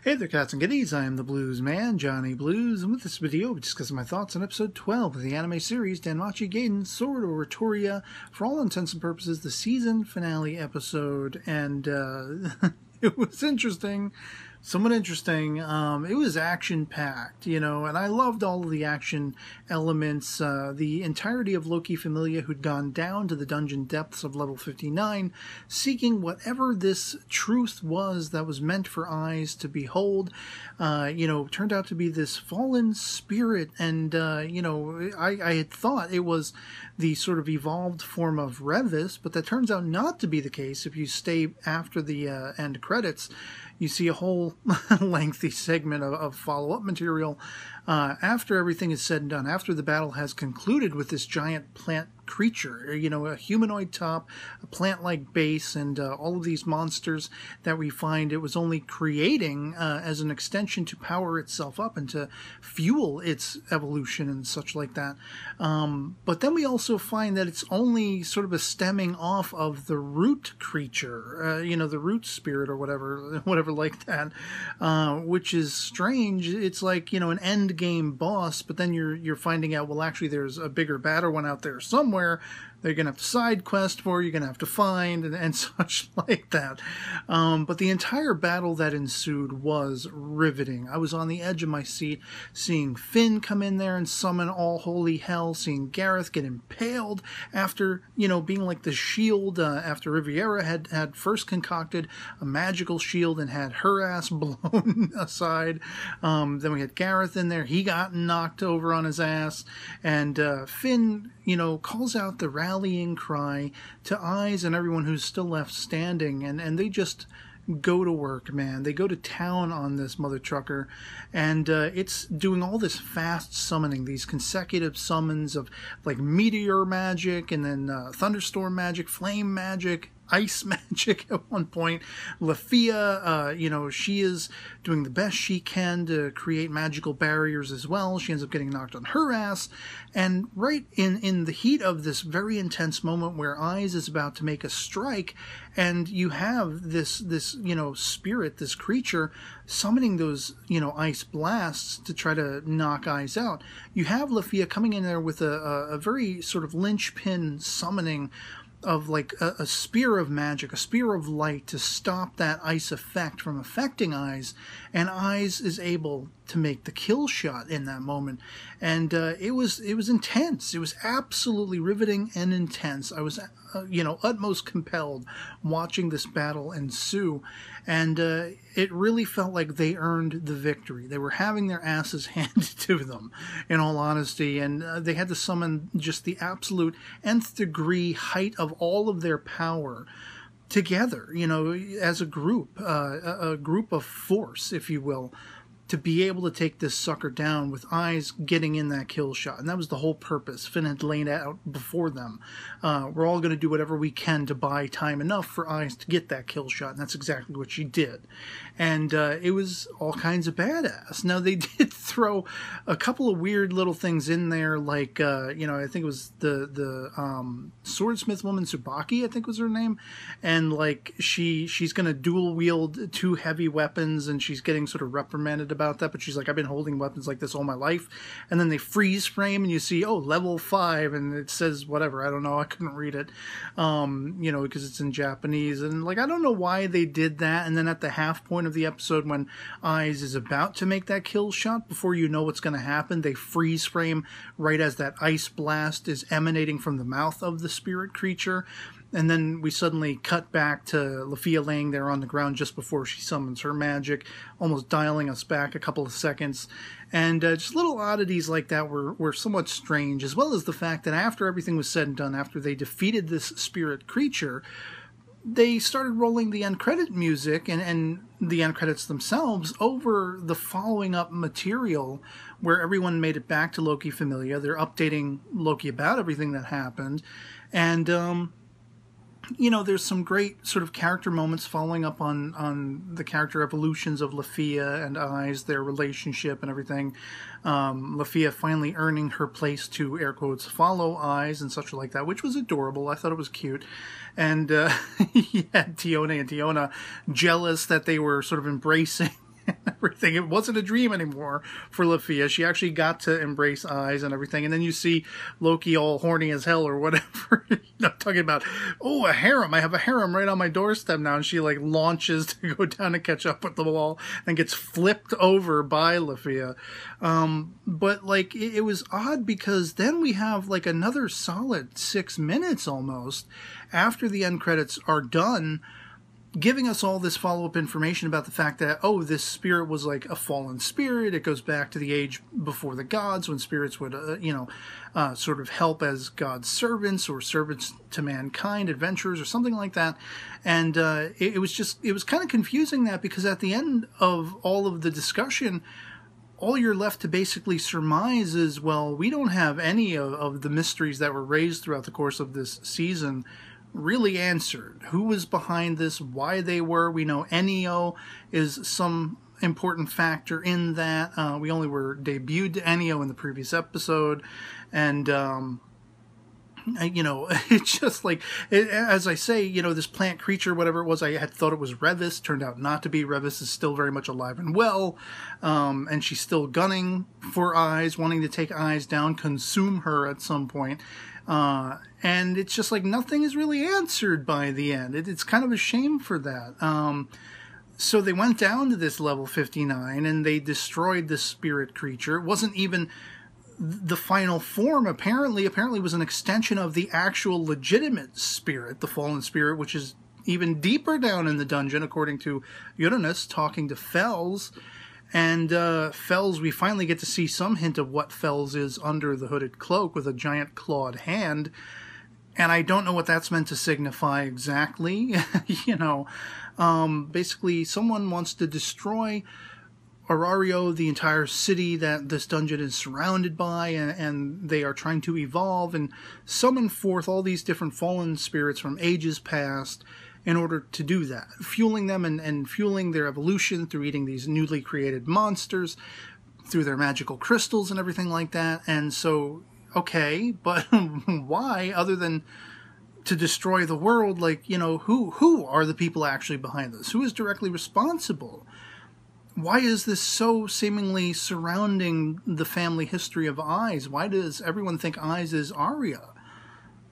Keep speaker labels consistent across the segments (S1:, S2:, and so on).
S1: Hey there, cats and kitties. I am the Blues Man, Johnny Blues, and with this video, we're discussing my thoughts on episode 12 of the anime series DanMachi Gaiden Sword Oratoria. For all intents and purposes, the season finale episode, and it was interesting. Somewhat interesting. It was action-packed, and I loved all of the action elements. The entirety of Loki Familia, who'd gone down to the dungeon depths of level 59, seeking whatever this truth was that was meant for eyes to behold, turned out to be this fallen spirit. And, I had thought it was the sort of evolved form of Revis, but that turns out not to be the case. If you stay after the end credits, you see a whole lengthy segment of follow-up material after everything is said and done, after the battle has concluded with this giant plant creature, a humanoid top, a plant-like base, and all of these monsters that we find it was only creating as an extension to power itself up and to fuel its evolution and such like that. But then we also find that it's only sort of a stemming off of the root creature, the root spirit or whatever like that, which is strange. It's like, an end game boss, but then you're finding out, well, actually there's a bigger, badder one out there somewhere. They're going to have to side quest for, you're going to have to find, and such like that. But the entire battle that ensued was riveting. I was on the edge of my seat, seeing Finn come in there and summon all holy hell, seeing Gareth get impaled after, being like the shield, after Riviera had first concocted a magical shield and had her ass blown aside. Then we had Gareth in there, he got knocked over on his ass, and Finn, calls out the rallying cry to Eyes and everyone who's still left standing, and they just go to work, man. They go to town on this mother trucker, and it's doing all this fast summoning, these consecutive summons of like meteor magic, and then thunderstorm magic, flame magic, ice magic at one point. Lafia, she is doing the best she can to create magical barriers as well. She ends up getting knocked on her ass, and right in the heat of this very intense moment where Eyes is about to make a strike, and you have this spirit, this creature summoning those ice blasts to try to knock Eyes out. You have Lafia coming in there with a very sort of linchpin summoning of like a spear of magic, a spear of light to stop that ice effect from affecting Eyes, and Eyes is able to make the kill shot in that moment. And it was intense. It was absolutely riveting and intense. I was utmost compelled watching this battle ensue, and it really felt like they earned the victory. They were having their asses handed to them, in all honesty, and they had to summon just the absolute nth degree height of all of their power together, as a group of force, if you will, to be able to take this sucker down with Eyes getting in that kill shot. And that was the whole purpose. Finn had laid out before them. We're all going to do whatever we can to buy time enough for Eyes to get that kill shot. And that's exactly what she did. And it was all kinds of badass. Now, they did throw a couple of weird little things in there, like, I think it was the swordsmith woman, Tsubaki, I think was her name. And, like, she's going to dual wield two heavy weapons, and she's getting sort of reprimanded about that, but she's like, I've been holding weapons like this all my life. And then they freeze frame and you see, level 5, and it says whatever, I don't know, I couldn't read it, because it's in Japanese, and like, I don't know why they did that. And then at the half point of the episode, when Eyes is about to make that kill shot, before you know what's going to happen, they freeze frame right as that ice blast is emanating from the mouth of the spirit creature. And then we suddenly cut back to Lafia laying there on the ground just before she summons her magic, almost dialing us back a couple of seconds. And just little oddities like that were somewhat strange, as well as the fact that after everything was said and done, after they defeated this spirit creature, they started rolling the end credit music and the end credits themselves over the following up material where everyone made it back to Loki Familia. They're updating Loki about everything that happened. And, there's some great sort of character moments following up on the character evolutions of Lafia and Eyes, their relationship and everything. Lafia finally earning her place to, air quotes, follow Eyes and such like that, which was adorable. I thought it was cute. And he had Tione and Tiona jealous that they were sort of embracing everything. It wasn't a dream anymore for Lafia. She actually got to embrace eyes and everything. And then you see Loki all horny as hell or whatever, talking about, oh, a harem. I have a harem right on my doorstep now. And she like launches to go down and catch up with the wall and gets flipped over by Lafia. But like it was odd because then we have like another solid 6 minutes almost after the end credits are done, giving us all this follow-up information about the fact that, oh, this spirit was like a fallen spirit. It goes back to the age before the gods when spirits would, sort of help as God's servants or servants to mankind, adventurers or something like that. And it was kind of confusing that because at the end of all of the discussion, all you're left to basically surmise is, well, we don't have any of the mysteries that were raised throughout the course of this season really answered. Who was behind this, why they were. We know Ennio is some important factor in that. We only were debuted to Ennio in the previous episode. And, it's just like, as I say, this plant creature, whatever it was, I had thought it was Revis, turned out not to be. Revis is still very much alive and well, and she's still gunning for Eyes, wanting to take Eyes down, consume her at some point. And it's just like nothing is really answered by the end. It's kind of a shame for that. So they went down to this level 59 and they destroyed the spirit creature. It wasn't even the final form. Apparently was an extension of the actual legitimate spirit, the fallen spirit, which is even deeper down in the dungeon, according to Uranus talking to Fells. And Fells, we finally get to see some hint of what Fells is under the hooded cloak with a giant clawed hand. And I don't know what that's meant to signify exactly. Basically someone wants to destroy Oratoria, the entire city that this dungeon is surrounded by, and they are trying to evolve and summon forth all these different fallen spirits from ages past in order to do that, fueling them and fueling their evolution through eating these newly created monsters, through their magical crystals and everything like that. And so, okay, but why, other than to destroy the world? Like, who are the people actually behind this? Who is directly responsible? Why is this so seemingly surrounding the family history of Eyes? Why does everyone think Eyes is Arya?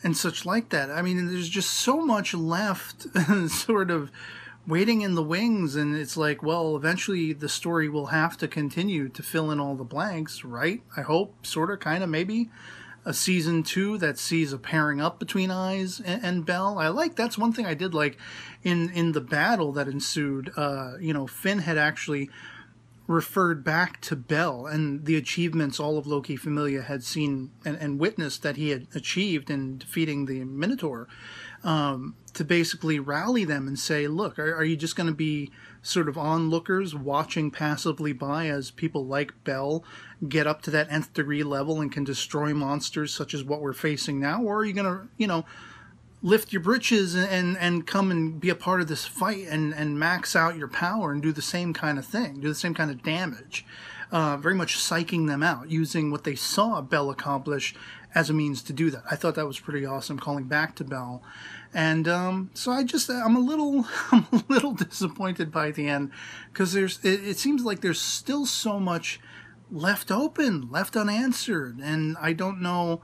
S1: And such like that. I mean, there's just so much left sort of waiting in the wings, and it's like, well, eventually the story will have to continue to fill in all the blanks, right? I hope, sort of, kind of, maybe. A season 2 that sees a pairing up between Eyes and Belle. That's one thing I did like in the battle that ensued. Finn had actually referred back to Belle and the achievements all of Loki Familia had seen and witnessed that he had achieved in defeating the Minotaur, to basically rally them and say, look, are you just going to be sort of onlookers watching passively by as people like Belle get up to that nth degree level and can destroy monsters such as what we're facing now? Or are you going to, lift your britches and come and be a part of this fight and max out your power and do the same kind of thing, do the same kind of damage? Very much psyching them out, using what they saw Belle accomplish as a means to do that. I thought that was pretty awesome, calling back to Belle. And so I'm a little disappointed by the end, because it seems like there's still so much left open, left unanswered, and I don't know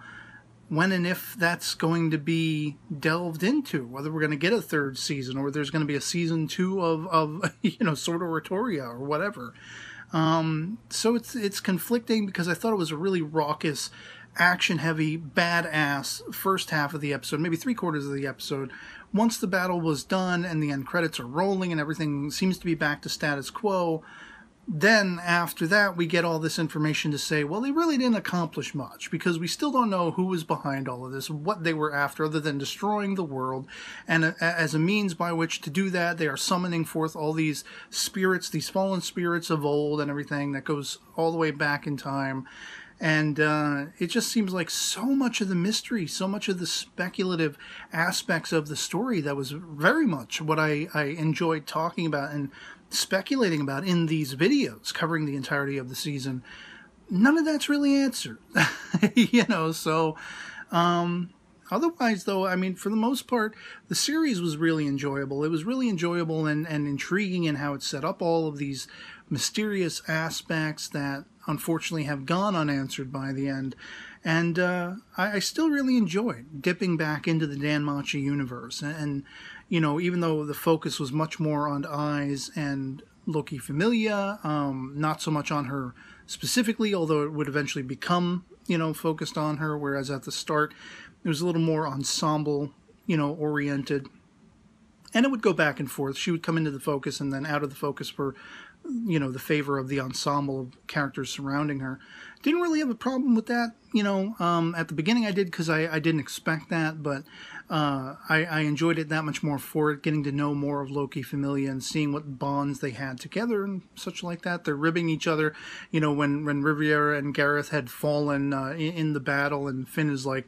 S1: when and if that's going to be delved into, whether we're going to get a third season or there's going to be a season 2 of sort of Oratoria or whatever. So it's conflicting, because I thought it was a really raucous, action-heavy, badass first half of the episode, maybe 3/4 of the episode. Once the battle was done and the end credits are rolling and everything seems to be back to status quo, then after that we get all this information to say, well, they really didn't accomplish much, because we still don't know who was behind all of this, what they were after, other than destroying the world. And as a means by which to do that, they are summoning forth all these spirits, these fallen spirits of old and everything that goes all the way back in time. And it just seems like so much of the mystery, so much of the speculative aspects of the story that was very much what I enjoyed talking about and speculating about in these videos covering the entirety of the season. None of that's really answered. So Otherwise, though, I mean, for the most part, the series was really enjoyable. It was really enjoyable and intriguing in how it set up all of these mysterious aspects that unfortunately have gone unanswered by the end. And I still really enjoyed dipping back into the DanMachi universe. And, you know, even though the focus was much more on Eyes and Loki Familia, not so much on her specifically, although it would eventually become, you know, focused on her, whereas at the start it was a little more ensemble, you know, oriented. And it would go back and forth. She would come into the focus and then out of the focus for, you know, the favor of the ensemble of characters surrounding her. Didn't really have a problem with that, you know. At the beginning I did because I didn't expect that, but I enjoyed it that much more for it, getting to know more of Loki Familia and seeing what bonds they had together and such like that. They're ribbing each other, you know, when Riviera and Gareth had fallen in the battle, and Finn is like,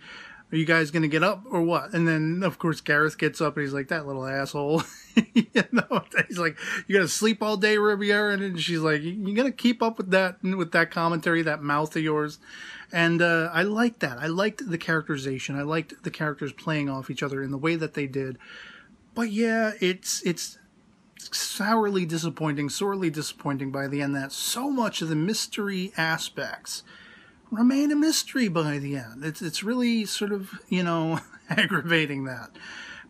S1: are you guys going to get up or what? And then, of course, Gareth gets up and he's like, that little asshole. You know, he's like, you got to sleep all day, Riviera? And she's like, you going to keep up with that commentary, that mouth of yours? And I liked that. I liked the characterization. I liked the characters playing off each other in the way that they did. But yeah, it's sorely disappointing by the end that so much of the mystery aspects remain a mystery by the end. It's really sort of, you know, aggravating that.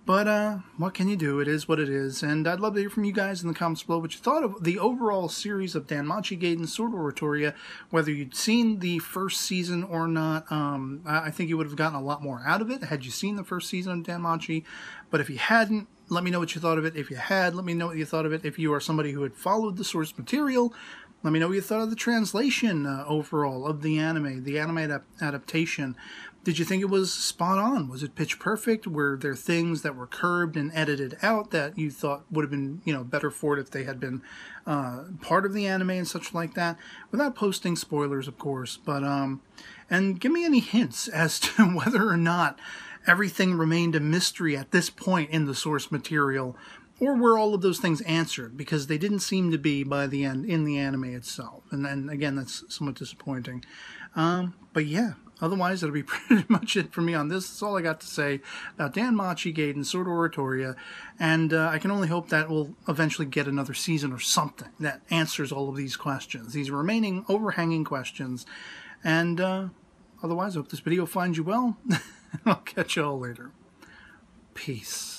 S1: But what can you do? It is what it is. And I'd love to hear from you guys in the comments below what you thought of the overall series of DanMachi Gaiden Sword Oratoria, whether you'd seen the first season or not. I think you would have gotten a lot more out of it had you seen the first season of DanMachi. But if you hadn't, let me know what you thought of it. If you had, let me know what you thought of it. If you are somebody who had followed the source material, let me know what you thought of the translation overall of the anime adaptation. Did you think it was spot on? Was it pitch perfect? Were there things that were curbed and edited out that you thought would have been, you know, better for it if they had been part of the anime and such like that? Without posting spoilers, of course. But and give me any hints as to whether or not everything remained a mystery at this point in the source material, or were all of those things answered? Because they didn't seem to be by the end in the anime itself. And again, that's somewhat disappointing. But yeah, otherwise, that'll be pretty much it for me on this. That's all I got to say about DanMachi Gaiden Sword Oratoria. And I can only hope that we'll eventually get another season or something that answers all of these questions, these remaining overhanging questions. And otherwise, I hope this video finds you well. I'll catch you all later. Peace.